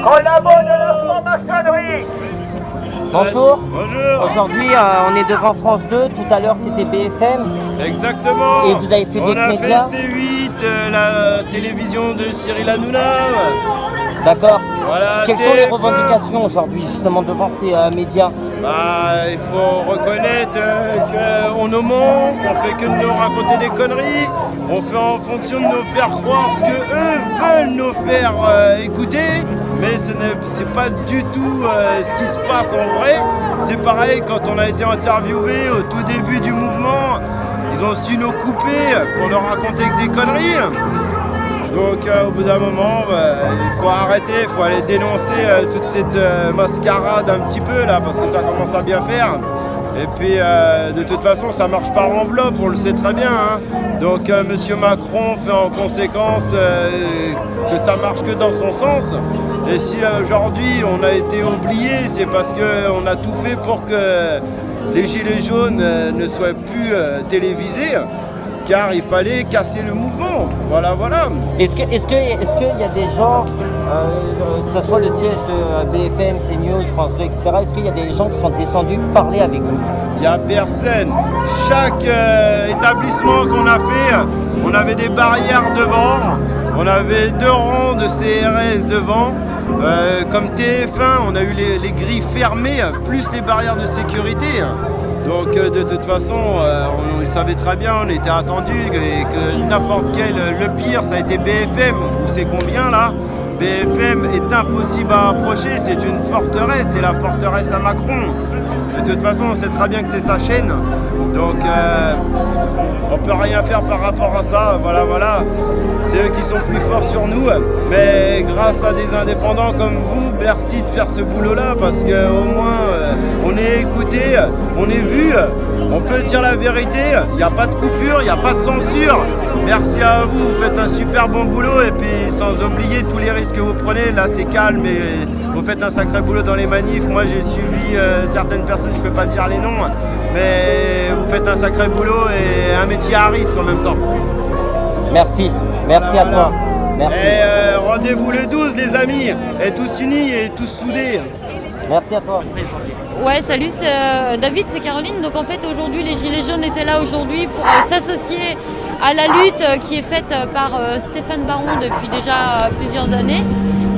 au labo de la franc-maçonnerie. Bonjour. Bonjour. Aujourd'hui, on est devant France 2. Tout à l'heure, c'était BFM. Exactement. Et vous avez fait d'autres médias? On a fait C8, la télévision de Cyril Hanouna. D'accord. Voilà, Quelles sont les TF1. revendications aujourd'hui, justement, devant ces médias? Il faut reconnaître qu'on nous ment, on fait que de nous raconter des conneries, on fait en fonction de nous faire croire ce que eux veulent nous faire écouter, mais c'est pas du tout ce qui se passe en vrai. C'est pareil quand on a été interviewé au tout début du mouvement, ils ont su nous couper pour nous raconter que des conneries. Donc au bout d'un moment, il faut arrêter, il faut aller dénoncer toute cette mascarade un petit peu là, parce que ça commence à bien faire. Et puis de toute façon, ça marche par enveloppe, on le sait très bien. Hein. Donc Monsieur Macron fait en conséquence que ça marche que dans son sens. Et si aujourd'hui on a été oublié, c'est parce qu'on a tout fait pour que les Gilets jaunes ne soient plus télévisés. Car il fallait casser le mouvement. Voilà. Est-ce qu'il y a des gens, que ce soit le siège de BFM, CNews, France 2, etc., est-ce qu'il y a des gens qui sont descendus parler avec vous? Il n'y a personne. Chaque établissement qu'on a fait, on avait des barrières devant. On avait 2 rangs de CRS devant. Comme TF1, on a eu les grilles fermées, plus les barrières de sécurité. Donc de toute façon, on le savait très bien, on était attendu et que n'importe quel, le pire ça a été BFM, où c'est combien là? BFM est impossible à approcher, c'est une forteresse, c'est la forteresse à Macron. De toute façon, on sait très bien que c'est sa chaîne, donc on peut rien faire par rapport à ça, voilà. C'est eux qui sont plus forts sur nous, mais grâce à des indépendants comme vous, merci de faire ce boulot-là, parce qu'au moins on est écouté, on est vu, on peut dire la vérité, il n'y a pas de coupure, il n'y a pas de censure. Merci à vous, vous faites un super bon boulot, et puis sans oublier tous les risques que vous prenez, là c'est calme, et vous faites un sacré boulot dans les manifs. Moi j'ai suivi certaines personnes, je ne peux pas dire les noms, mais vous faites un sacré boulot et un métier à risque en même temps. Merci à toi. Merci. Et rendez-vous le 12 les amis, et tous unis et tous soudés. Merci à toi. Ouais, salut, c'est David, c'est Caroline. Donc en fait aujourd'hui les Gilets jaunes étaient là aujourd'hui pour s'associer à la lutte qui est faite par Stéphane Baron depuis déjà plusieurs années,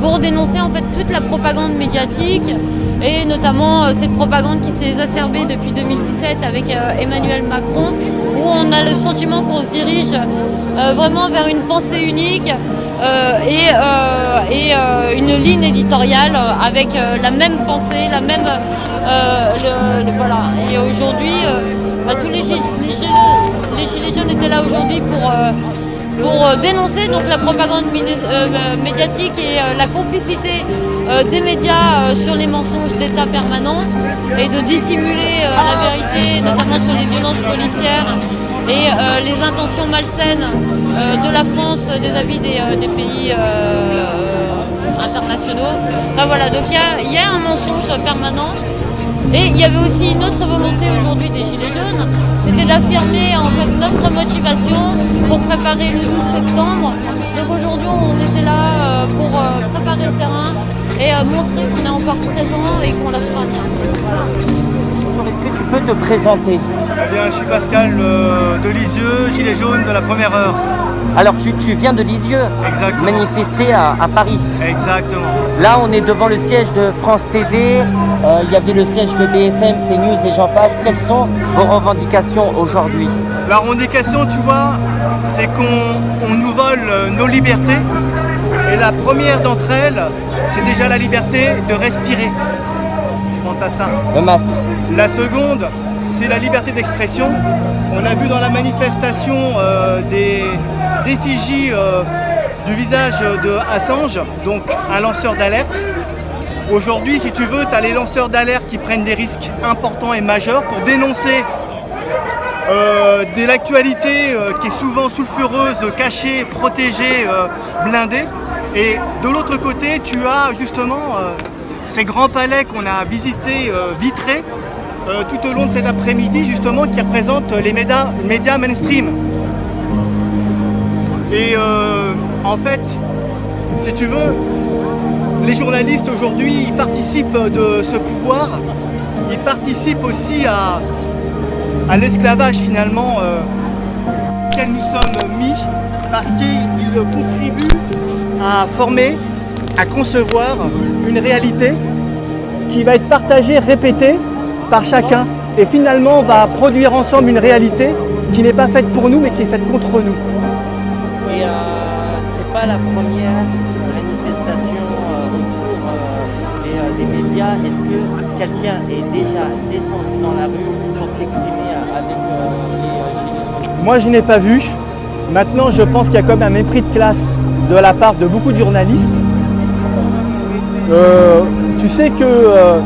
pour dénoncer en fait toute la propagande médiatique et notamment cette propagande qui s'est exacerbée depuis 2017 avec Emmanuel Macron, où on a le sentiment qu'on se dirige vraiment vers une pensée unique et une ligne éditoriale avec la même pensée, la même voilà. Et aujourd'hui, tous les gilets jaunes étaient là aujourd'hui pour dénoncer donc la propagande médiatique et la complicité des médias sur les mensonges d'État permanents, et de dissimuler la vérité, notamment sur les violences policières et les intentions malsaines de la France vis-à-vis des pays internationaux. Enfin, voilà, donc il y a un mensonge permanent. Et il y avait aussi une autre volonté aujourd'hui des Gilets jaunes, c'était d'affirmer en fait notre motivation pour préparer le 12 septembre. Donc aujourd'hui on était là pour préparer le terrain et montrer qu'on est encore présent et qu'on lâchera rien. Bonjour, est-ce que tu peux te présenter? Eh bien, je suis Pascal de Lisieux, Gilet jaune de la première heure. Alors tu viens de Lisieux, Exactement. manifester à Paris. Exactement. Là on est devant le siège de France TV, il y avait le siège de BFM, CNews et j'en passe. Quelles sont vos revendications aujourd'hui? La revendication, tu vois, c'est qu'on nous vole nos libertés. Et la première d'entre elles, c'est déjà la liberté de respirer. Je pense à ça. Le masque. La seconde, c'est la liberté d'expression. On a vu dans la manifestation des effigies du visage de Assange, donc un lanceur d'alerte. Aujourd'hui, si tu veux, tu as les lanceurs d'alerte qui prennent des risques importants et majeurs pour dénoncer de l'actualité qui est souvent sulfureuse, cachée, protégée, blindée. Et de l'autre côté, tu as justement ces grands palais qu'on a visités, vitrés, tout au long de cet après-midi, justement, qui représentent les médias mainstream. Et en fait, si tu veux, les journalistes aujourd'hui, ils participent de ce pouvoir, ils participent aussi à l'esclavage finalement auquel nous sommes mis, parce qu'ils contribuent à former, à concevoir une réalité qui va être partagée, répétée par chacun. Et finalement, on va produire ensemble une réalité qui n'est pas faite pour nous, mais qui est faite contre nous. Et c'est pas la première manifestation autour des médias. Est-ce que quelqu'un est déjà descendu dans la rue pour s'exprimer avec les gilets jaunes? Moi, je n'ai pas vu. Maintenant, je pense qu'il y a quand même un mépris de classe de la part de beaucoup de journalistes. Tu sais que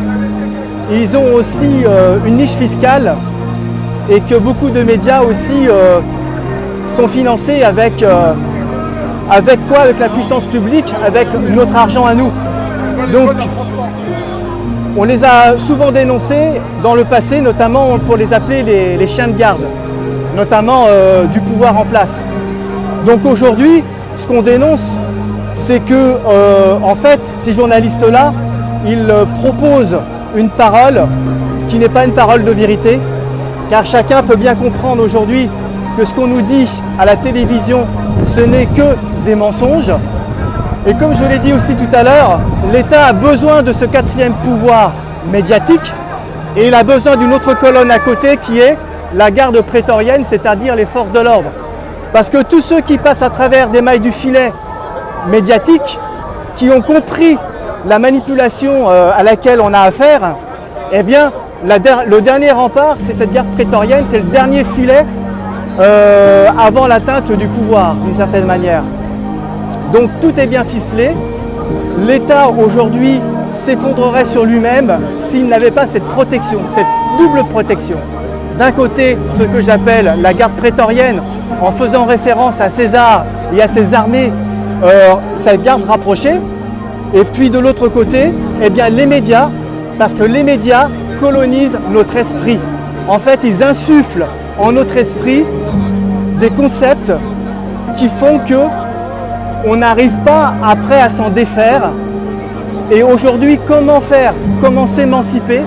ils ont aussi une niche fiscale et que beaucoup de médias aussi sont financés avec quoi? Avec la puissance publique, avec notre argent à nous. Donc, on les a souvent dénoncés dans le passé, notamment pour les appeler les chiens de garde, notamment du pouvoir en place. Donc aujourd'hui, ce qu'on dénonce, c'est que en fait, ces journalistes-là, ils proposent une parole qui n'est pas une parole de vérité, car chacun peut bien comprendre aujourd'hui que ce qu'on nous dit à la télévision, ce n'est que des mensonges. Et comme je l'ai dit aussi tout à l'heure, l'État a besoin de ce quatrième pouvoir médiatique et il a besoin d'une autre colonne à côté qui est la garde prétorienne, c'est-à-dire les forces de l'ordre. Parce que tous ceux qui passent à travers des mailles du filet médiatique, qui ont compris la manipulation à laquelle on a affaire, eh bien, le dernier rempart, c'est cette garde prétorienne, c'est le dernier filet avant l'atteinte du pouvoir, d'une certaine manière. Donc tout est bien ficelé. L'État aujourd'hui s'effondrerait sur lui-même s'il n'avait pas cette protection, cette double protection. D'un côté, ce que j'appelle la garde prétorienne, en faisant référence à César et à ses armées, cette garde rapprochée. Et puis de l'autre côté, eh bien, les médias, parce que les médias colonisent notre esprit. En fait, ils insufflent en notre esprit des concepts qui font que on n'arrive pas après à s'en défaire. Et aujourd'hui, comment faire? Comment s'émanciper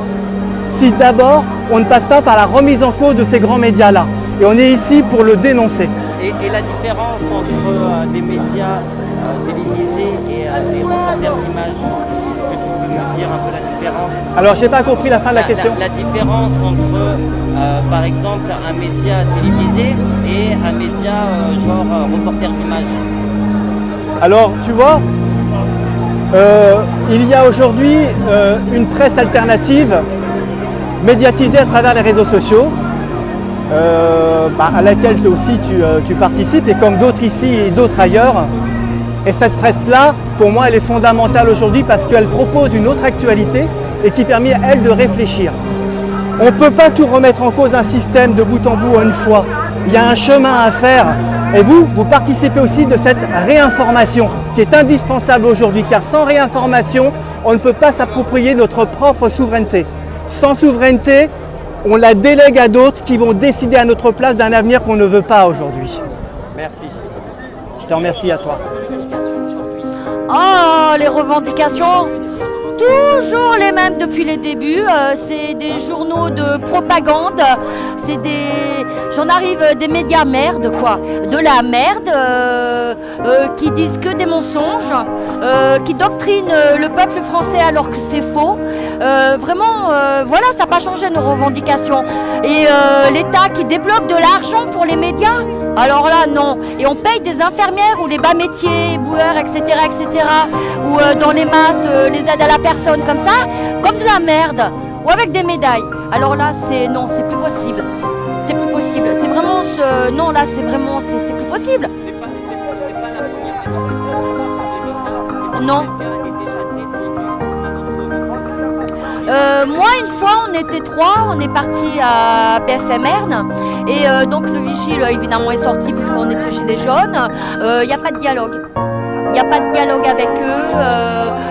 si d'abord on ne passe pas par la remise en cause de ces grands médias-là? Et on est ici pour le dénoncer. Et la différence entre des médias télévisés et des reporters d'images, est-ce que tu peux me dire un peu la différence? Alors, je n'ai pas compris la fin de la question. La différence entre, par exemple, un média télévisé et un média genre reporter d'images. Alors, tu vois, il y a aujourd'hui une presse alternative médiatisée à travers les réseaux sociaux, à laquelle aussi tu participes, et comme d'autres ici et d'autres ailleurs. Et cette presse-là, pour moi, elle est fondamentale aujourd'hui parce qu'elle propose une autre actualité et qui permet, elle, de réfléchir. On ne peut pas tout remettre en cause un système de bout en bout une fois. Il y a un chemin à faire. Et vous participez aussi de cette réinformation qui est indispensable aujourd'hui, car sans réinformation, on ne peut pas s'approprier notre propre souveraineté. Sans souveraineté, on la délègue à d'autres qui vont décider à notre place d'un avenir qu'on ne veut pas aujourd'hui. Merci. Je te remercie à toi. Oh, les revendications, toujours les mêmes depuis les débuts. C'est des journaux de propagande, j'en arrive des médias merde, quoi. De la merde, qui disent que des mensonges, qui doctrinent le peuple français alors que c'est faux. Vraiment, voilà, ça n'a pas changé nos revendications. Et l'État qui débloque de l'argent pour les médias, alors là, non. Et on paye des infirmières ou les bas métiers, boueurs, etc., ou dans les masses, les aides à la personne comme ça, comme de la merde, ou avec des médailles. Alors là, non, c'est plus possible. C'est plus possible. C'est vraiment non, là, c'est vraiment, c'est plus possible. C'est pas la première manifestation autour des médias. Non. Quelqu'un est déjà descendu à votre moi, une fois, on était 3, on est parti à BFM Erne et donc le vigile, évidemment, est sorti parce qu'on était gilets jaunes. Il n'y a pas de dialogue. Il n'y a pas de dialogue avec eux.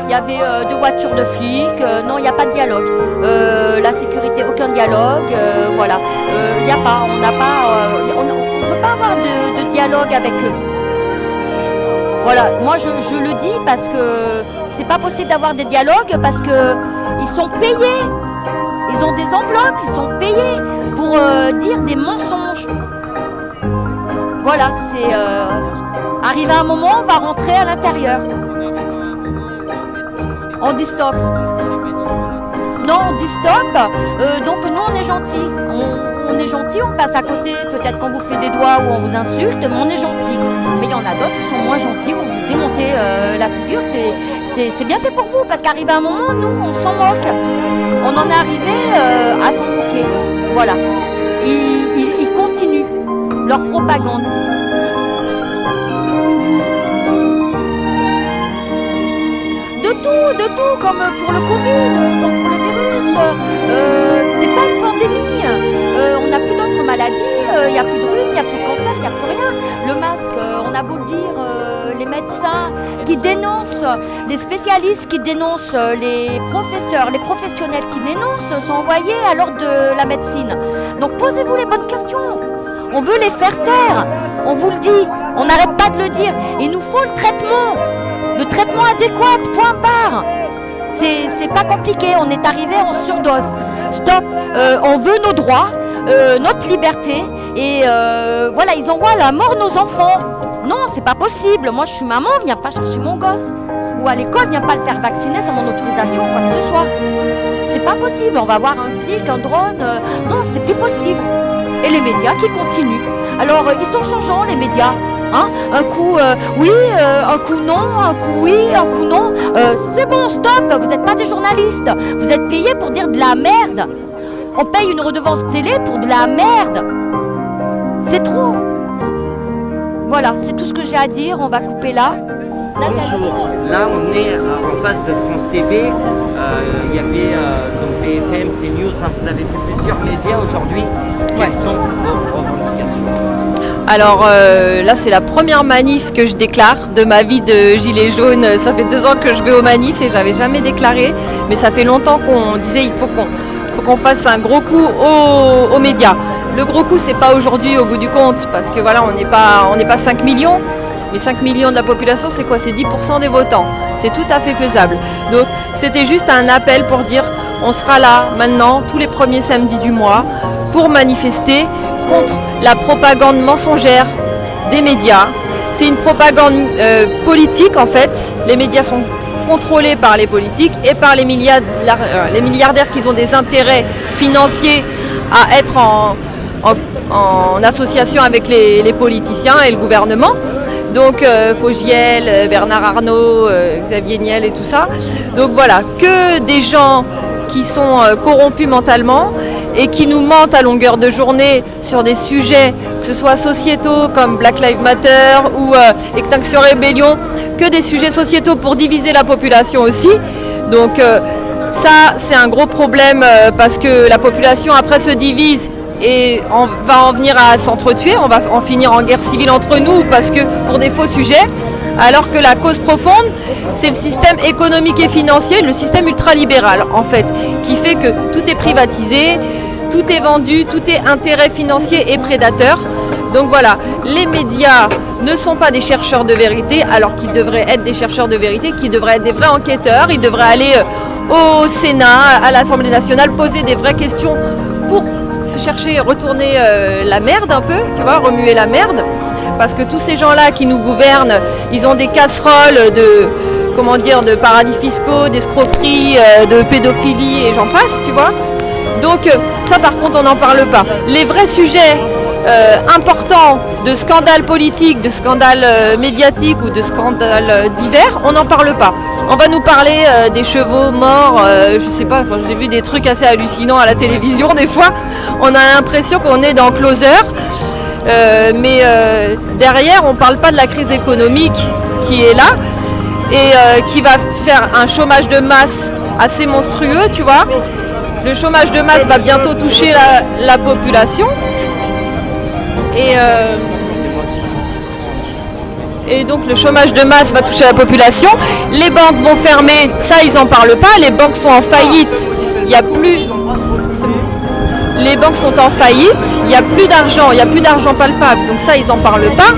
Il y avait 2 voitures de flics. Non, il n'y a pas de dialogue. La sécurité, aucun dialogue. Voilà. Il n'y a pas. On n'a pas. On ne peut pas avoir de dialogue avec eux. Voilà, moi je le dis parce que c'est pas possible d'avoir des dialogues parce que ils sont payés. Ils ont des enveloppes, ils sont payés pour dire des mensonges. Voilà, c'est arrivé à un moment, on va rentrer à l'intérieur. On dit stop. Non, on dit stop. Donc nous on est gentils. On est gentils, on passe à côté. Peut-être qu'on vous fait des doigts ou on vous insulte, mais on est gentils. Mais il y en a d'autres qui sont moins gentils, vous vous démontez la figure. C'est bien fait pour vous parce qu'arrivé à un moment, nous on s'en moque. On en est arrivé à s'en moquer. Voilà. Ils continuent leur propagande. De tout, comme pour le Covid, comme pour le virus. C'est pas une pandémie. On n'a plus d'autres maladies. Il n'y a plus de rhume, il n'y a plus de cancer, il n'y a plus rien. Le masque, on a beau le dire, les médecins qui dénoncent, les spécialistes qui dénoncent, les professeurs, les professionnels qui dénoncent sont envoyés à l'ordre de la médecine. Donc posez-vous les bonnes questions. On veut les faire taire. On vous le dit. On n'arrête pas de le dire. Il nous faut le traitement. Le traitement adéquat, point barre. C'est pas compliqué, on est arrivé en surdose. Stop, on veut nos droits, notre liberté, et voilà, ils envoient à la mort nos enfants. Non, c'est pas possible. Moi, je suis maman, viens pas chercher mon gosse. Ou à l'école, viens pas le faire vacciner sans mon autorisation, quoi que ce soit. C'est pas possible, on va avoir un flic, un drone. Non, c'est plus possible. Et les médias qui continuent. Alors, ils sont changeants, les médias. Hein, un coup oui, un coup non, un coup oui, un coup non. C'est bon, stop, vous n'êtes pas des journalistes. Vous êtes payés pour dire de la merde. On paye une redevance télé pour de la merde. C'est trop. Voilà, c'est tout ce que j'ai à dire. On va couper là. Bonjour, là on est en face de France TV. Il y avait donc BFM, CNews, vous avez vu plusieurs médias aujourd'hui. Quelles sont vos revendications ? Alors là c'est la première manif que je déclare de ma vie de gilet jaune. Ça fait 2 ans que je vais aux manifs et j'avais jamais déclaré, mais ça fait longtemps qu'on disait il faut qu'on fasse un gros coup aux médias. Le gros coup c'est pas aujourd'hui au bout du compte parce que voilà on n'est pas 5 millions, mais 5 millions de la population c'est quoi? C'est 10% des votants, c'est tout à fait faisable. Donc c'était juste un appel pour dire on sera là maintenant tous les premiers samedis du mois pour manifester contre la propagande mensongère des médias. C'est une propagande politique en fait. Les médias sont contrôlés par les politiques et par les milliardaires qui ont des intérêts financiers à être en association avec les politiciens et le gouvernement. Donc Fogiel, Bernard Arnault, Xavier Niel et tout ça. Donc voilà, que des gens qui sont corrompus mentalement et qui nous mentent à longueur de journée sur des sujets, que ce soit sociétaux comme Black Lives Matter ou Extinction Rebellion, que des sujets sociétaux pour diviser la population aussi. Donc ça, c'est un gros problème parce que la population après se divise et on va en venir à s'entretuer, on va en finir en guerre civile entre nous parce que pour des faux sujets. Alors que la cause profonde, c'est le système économique et financier, le système ultralibéral en fait, qui fait que tout est privatisé, tout est vendu, tout est intérêt financier et prédateur. Donc voilà, les médias ne sont pas des chercheurs de vérité, alors qu'ils devraient être des chercheurs de vérité, qui devraient être des vrais enquêteurs, ils devraient aller au Sénat, à l'Assemblée nationale, poser des vraies questions pour chercher, retourner la merde un peu, tu vois, remuer la merde. Parce que tous ces gens-là qui nous gouvernent, ils ont des casseroles de paradis fiscaux, d'escroqueries, de pédophilie et j'en passe, tu vois. Donc ça par contre on n'en parle pas. Les vrais sujets importants de scandales politiques, de scandales médiatiques ou de scandales divers, on n'en parle pas. On va nous parler des chevaux morts, je sais pas, j'ai vu des trucs assez hallucinants à la télévision des fois. On a l'impression qu'on est dans Closer. Mais derrière, on ne parle pas de la crise économique qui est là et qui va faire un chômage de masse assez monstrueux, tu vois. Le chômage de masse va bientôt toucher la population et donc le chômage de masse va toucher la population. Les banques vont fermer, ça ils n'en parlent pas, les banques sont en faillite, il n'y a plus... Les banques sont en faillite, il n'y a plus d'argent palpable, donc ça ils n'en parlent pas.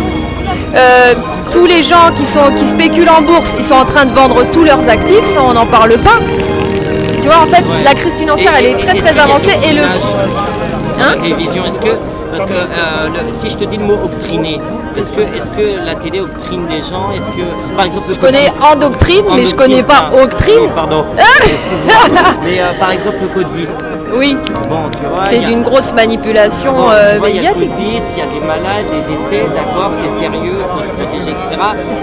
Tous les gens qui spéculent en bourse, ils sont en train de vendre tous leurs actifs, ça on n'en parle pas. Tu vois, en fait, la crise financière, elle est très très avancée et le... La télévision, est-ce que... Parce que si je te dis le mot octriner, est-ce que la télé octrine des gens? Est-ce que, par exemple, Je connais endoctrine, mais je connais pas octrine. Pardon. Mais par exemple, le Covid. Oui. Bon, tu vois. C'est d'une grosse manipulation médiatique. Il y a Covid, il y a des malades, des décès, d'accord, c'est sérieux, il faut se protéger, etc.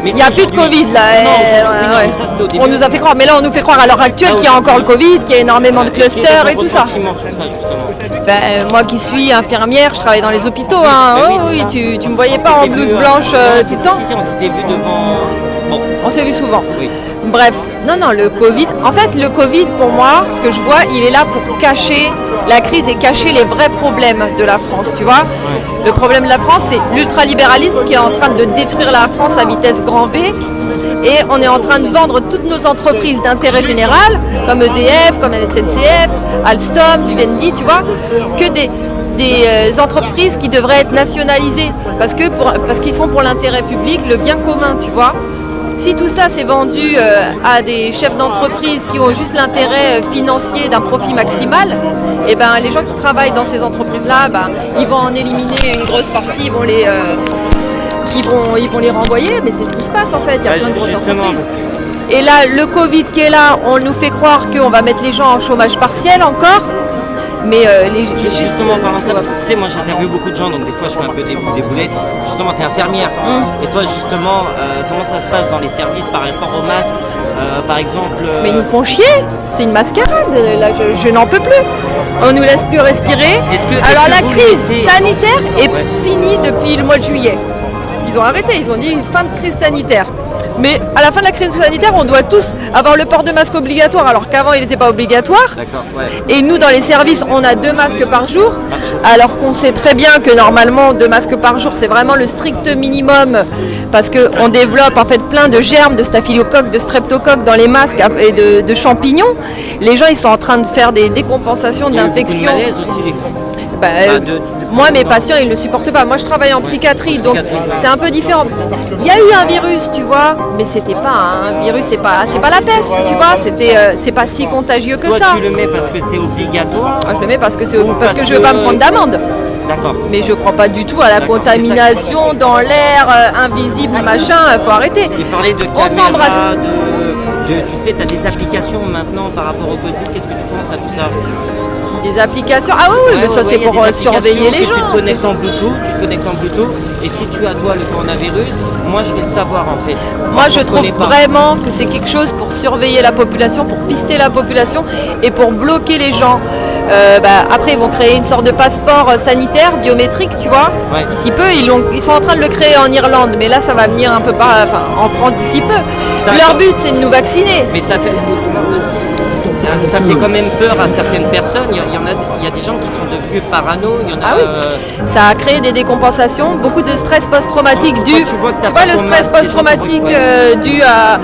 Mais il n'y a plus de Covid là. Mais ça, c'était au début. On nous a fait croire, mais là on nous fait croire à l'heure actuelle qu'il y a encore le Covid, qu'il y a énormément de clusters et tout ça. Sur ça, justement. Moi qui suis infirmière, je travaille dans les hôpitaux. Oui, tu me voyais pas en blouse blanche tout le temps. Si, on s'était vu devant. Bon. On s'est vu souvent. Oui. Bref, non, le Covid. En fait, le Covid, pour moi, ce que je vois, il est là pour cacher la crise et cacher les vrais problèmes de la France, tu vois. Ouais. Le problème de la France, c'est l'ultralibéralisme qui est en train de détruire la France à vitesse grand V. Et on est en train de vendre toutes nos entreprises d'intérêt général, comme EDF, comme la SNCF, Alstom, Vivendi, tu vois, que des entreprises qui devraient être nationalisées parce qu'ils sont pour l'intérêt public, le bien commun, tu vois. Si tout ça c'est vendu à des chefs d'entreprise qui ont juste l'intérêt financier d'un profit maximal, et ben les gens qui travaillent dans ces entreprises-là, ils vont en éliminer une grosse partie, ils vont les renvoyer, mais c'est ce qui se passe en fait, il y a plein de grosses entreprises. Et là, le Covid qui est là, on nous fait croire qu'on va mettre les gens en chômage partiel encore. Mais justement, parlant de ça, parce que tu sais, moi j'interviewe beaucoup de gens, donc des fois je fais un peu déboulé. Justement, tu es infirmière. Et toi, justement, comment ça se passe dans les services par rapport aux masques, par exemple Mais ils nous font chier, c'est une mascarade. Là, je n'en peux plus. On nous laisse plus respirer. Alors la crise sanitaire est finie depuis le mois de juillet. Ils ont arrêté, ils ont dit fin de crise sanitaire. Mais à la fin de la crise sanitaire, on doit tous avoir le port de masque obligatoire, alors qu'avant il n'était pas obligatoire. Et nous, dans les services, on a 2 masques par jour, alors qu'on sait très bien que normalement 2 masques par jour, c'est vraiment le strict minimum, parce qu'on développe en fait plein de germes, de staphylocoques, de streptocoques dans les masques et de champignons. Les gens, ils sont en train de faire des décompensations d'infections. Moi, mes patients, ils ne le supportent pas. Moi, je travaille en psychiatrie, donc c'est un peu différent. Il y a eu un virus, tu vois, mais c'était pas un virus, c'est pas la peste, tu vois. C'est pas si contagieux que ça. Toi, tu le mets parce que c'est obligatoire. Moi, je le mets parce que je veux pas me prendre d'amende. D'accord. Mais je crois pas du tout à la contamination dans l'air invisible, machin. Faut arrêter. Il parlait de on s'embrasse. Tu sais, tu as des applications maintenant par rapport au Covid. Qu'est-ce que tu penses à tout ça? Des applications. Ah oui, mais ça c'est pour surveiller les gens. Tu te connectes en Bluetooth, et si tu as toi le coronavirus, moi je vais le savoir en fait. Moi je trouve vraiment que c'est quelque chose pour surveiller la population, pour pister la population et pour bloquer les gens. Après ils vont créer une sorte de passeport sanitaire biométrique, tu vois. Ouais. D'ici peu, ils sont en train de le créer en Irlande, mais là ça va venir un peu en France d'ici peu. Leur but c'est de nous vacciner. Mais ça fait quand même peur à certaines personnes. Il y a des gens qui sont devenus parano. Ça a créé des décompensations, beaucoup de stress post-traumatique dû. Tu vois le stress post-traumatique dû à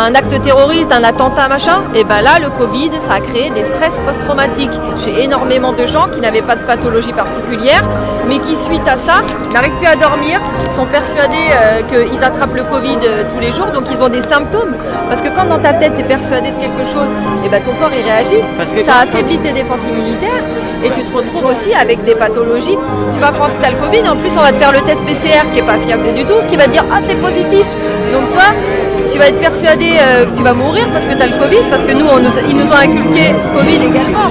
un acte terroriste, un attentat, machin. Et ben là, le Covid, ça a créé des stress post-traumatiques chez énormément de gens qui n'avaient pas de pathologie particulière, mais qui suite à ça n'arrivent plus à dormir, sont persuadés qu'ils attrapent le Covid tous les jours, donc ils ont des symptômes. Parce que quand dans ta tête tu es persuadé de quelque chose, et ben ton corps il réagit, ça affaiblit tes défenses immunitaires et tu te retrouves aussi avec des pathologies. Tu vas prendre que tu as le Covid, en plus on va te faire le test PCR qui n'est pas fiable du tout, qui va te dire t'es positif. Donc toi, tu vas être persuadé que tu vas mourir parce que tu as le Covid, parce que nous, ils nous ont inculqué Covid également.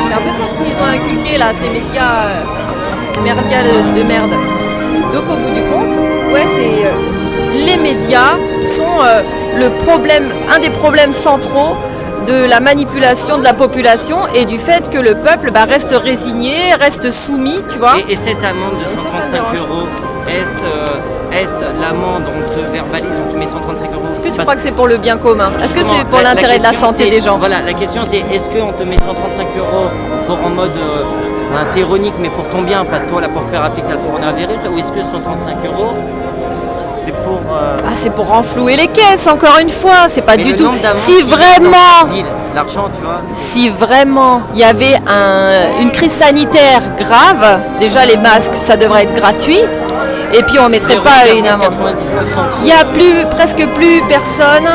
C'est un peu ça ce qu'ils nous ont inculqué là, ces médias de merde. Donc au bout du compte, les médias sont un des problèmes centraux de la manipulation de la population et du fait que le peuple reste résigné, reste soumis, tu vois. Et cette amende de 135 €, est-ce l'amende, on te verbalise, on te met 135 €? Est-ce que tu crois que c'est pour le bien commun? Est-ce que c'est pour l'intérêt de la santé des gens? Voilà, la question c'est, est-ce qu'on te met 135 € pour en mode... c'est ironique, mais pour ton bien, parce que pour te faire appliquer le coronavirus, ou est-ce que 135 € c'est pour... c'est pour renflouer les caisses, encore une fois, c'est pas du tout... Si vraiment il y avait une crise sanitaire grave, déjà les masques, ça devrait être gratuit, et puis on mettrait pas une amende. 99 centimes. Il n'y a presque plus personne.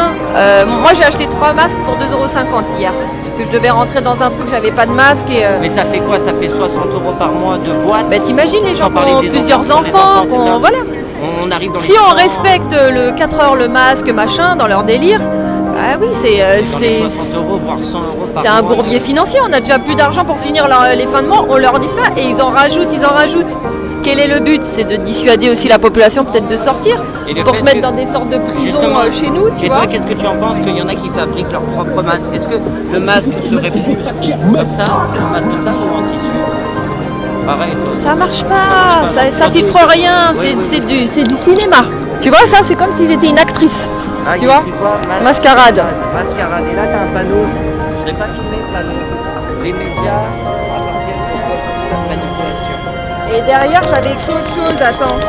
Moi j'ai acheté 3 masques pour 2,50 € hier. Parce que je devais rentrer dans un truc, j'avais pas de masque. Mais ça fait quoi? Ça fait 60 € par mois de boîte. Bah, t'imagines les gens Sans qui parler ont des plusieurs enfants, enfants, c'est ça. voilà. On arrive dans Si les on 100, respecte le 4 heures le masque, machin, dans leur délire, ah oui, dans les 60 €, voire 100 € par c'est mois. un bourbier financier. On a déjà plus d'argent pour finir les fins de mois. On leur dit ça et ils en rajoutent. Quel est le but? C'est de dissuader aussi la population peut-être de sortir Et le pour fait se mettre que- dans des sortes de prisons Justement, chez nous, tu et vois. toi, qu'est-ce que tu en penses qu'il y en a qui fabriquent leur propre masque? Est-ce que le masque serait plus comme ça, un masque comme ça ou en tissu? Pareil, toi. Ça marche Ça pas, marche ça, pas. ça filtre rien, c'est du cinéma. Tu vois, ça c'est comme si j'étais une actrice. Ah, Tu il y a vois, écrit quoi? mascarade. Mascarade. Et là, t'as un panneau. Je l'ai pas filmé, le panneau. Les médias, ça appartient au système de manipulation. Et derrière j'avais écrit autre chose, attends.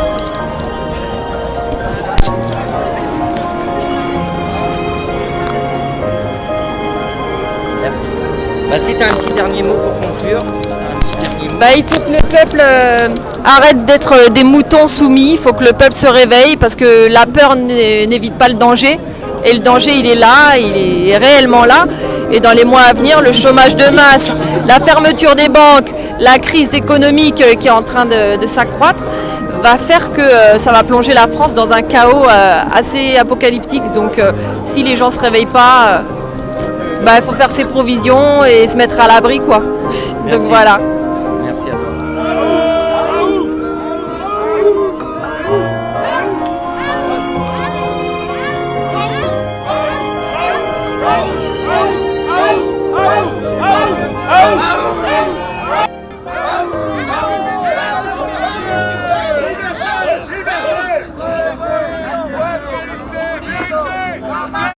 Merci. Bah, si t'as un petit dernier mot pour conclure, si t'as un petit dernier mot. Bah, il faut que le peuple arrête d'être des moutons soumis, il faut que le peuple se réveille parce que la peur n'évite pas le danger. Et le danger, il est là, il est réellement là. Et dans les mois à venir, le chômage de masse, la fermeture des banques, la crise économique qui est en train de s'accroître, va faire que ça va plonger la France dans un chaos assez apocalyptique. Donc si les gens ne se réveillent pas, il faut faire ses provisions et se mettre à l'abri, quoi. Merci. Donc voilà.